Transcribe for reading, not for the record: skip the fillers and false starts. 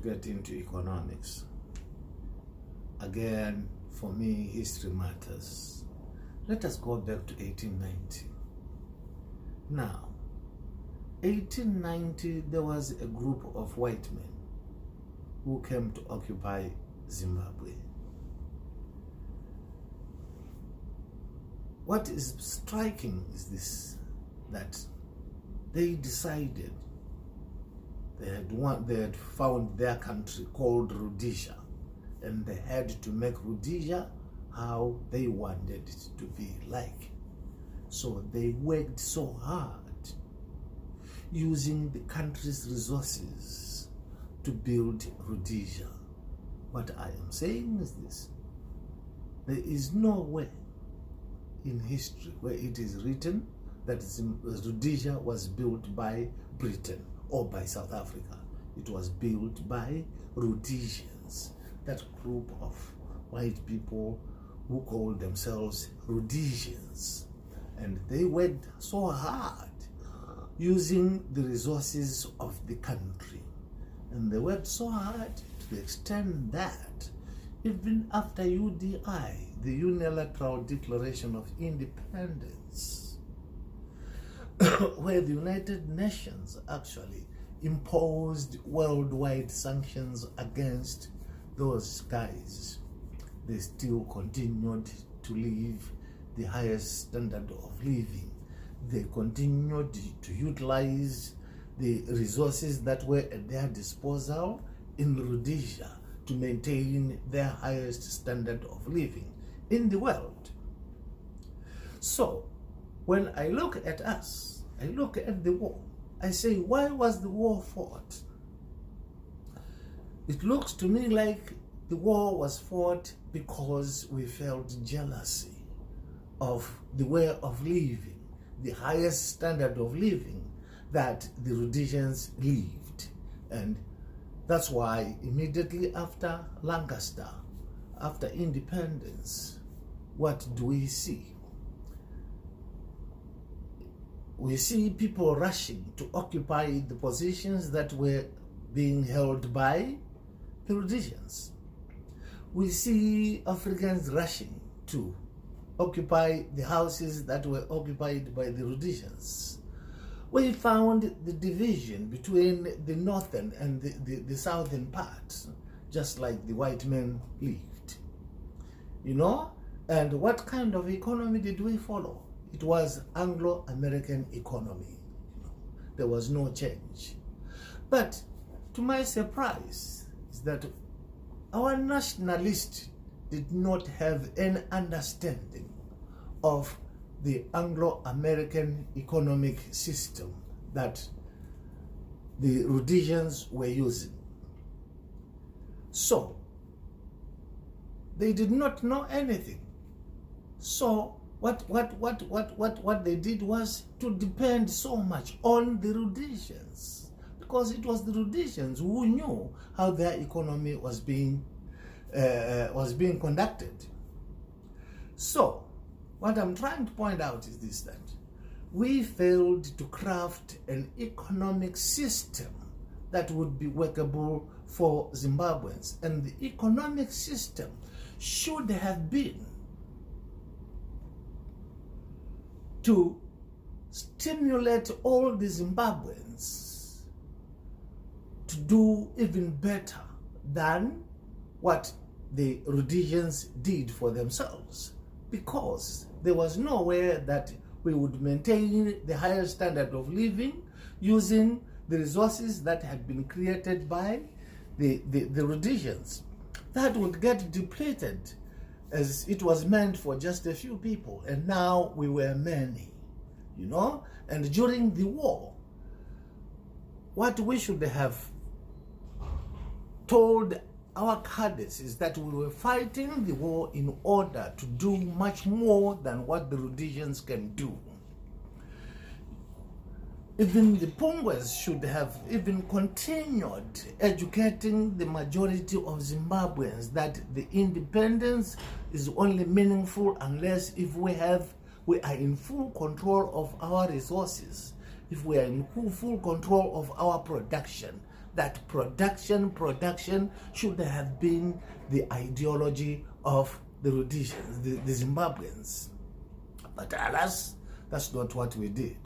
Get into economics. Again, for me, history matters. Let us go back to 1890. Now, 1890, there was a group of white men who came to occupy Zimbabwe. What is striking is this, that they decided they had found their country called Rhodesia, and they had to make Rhodesia how they wanted it to be like. So they worked so hard using the country's resources to build Rhodesia. What I am saying is this: there is nowhere in history where it is written that Rhodesia was built by Britain or by South Africa. It was built by Rhodesians, that group of white people who called themselves Rhodesians. And they worked so hard using the resources of the country. And they worked so hard to the extent that even after UDI, the Unilateral Declaration of Independence, where the United Nations actually imposed worldwide sanctions against those guys, they still continued to live the highest standard of living. They continued to utilize the resources that were at their disposal in Rhodesia to maintain their highest standard of living in the world. So, when I look at us, I look at the war, I say, why was the war fought? It looks to me like the war was fought because we felt jealousy of the way of living, the highest standard of living that the Rhodesians lived. And that's why immediately after Lancaster, after independence, what do we see? We see people rushing to occupy the positions that were being held by the Rhodesians. We see Africans rushing to occupy the houses that were occupied by the Rhodesians. We found the division between the northern and the southern parts, just like the white men lived. You know? And what kind of economy did we follow? It was Anglo-American economy. There was no change. But to my surprise is that our nationalists did not have any understanding of the Anglo-American economic system that the Rhodesians were using. So, they did not know anything. So, what they did was to depend so much on the Rhodesians, because it was the Rhodesians who knew how their economy was being conducted. So, what I'm trying to point out is this, that we failed to craft an economic system that would be workable for Zimbabweans. And the economic system should have been to stimulate all the Zimbabweans to do even better than what the Rhodesians did for themselves, because there was nowhere that we would maintain the higher standard of living using the resources that had been created by the Rhodesians. That would get depleted, as it was meant for just a few people, and now we were many, you know? And during the war, what we should have told our cadets is that we were fighting the war in order to do much more than what the Rhodesians can do. Even the Pungwes should have even continued educating the majority of Zimbabweans that the independence is only meaningful unless if we are in full control of our resources, if we are in full control of our production. that production should have been the ideology of the Rhodesians, the Zimbabweans. But alas, that's not what we did.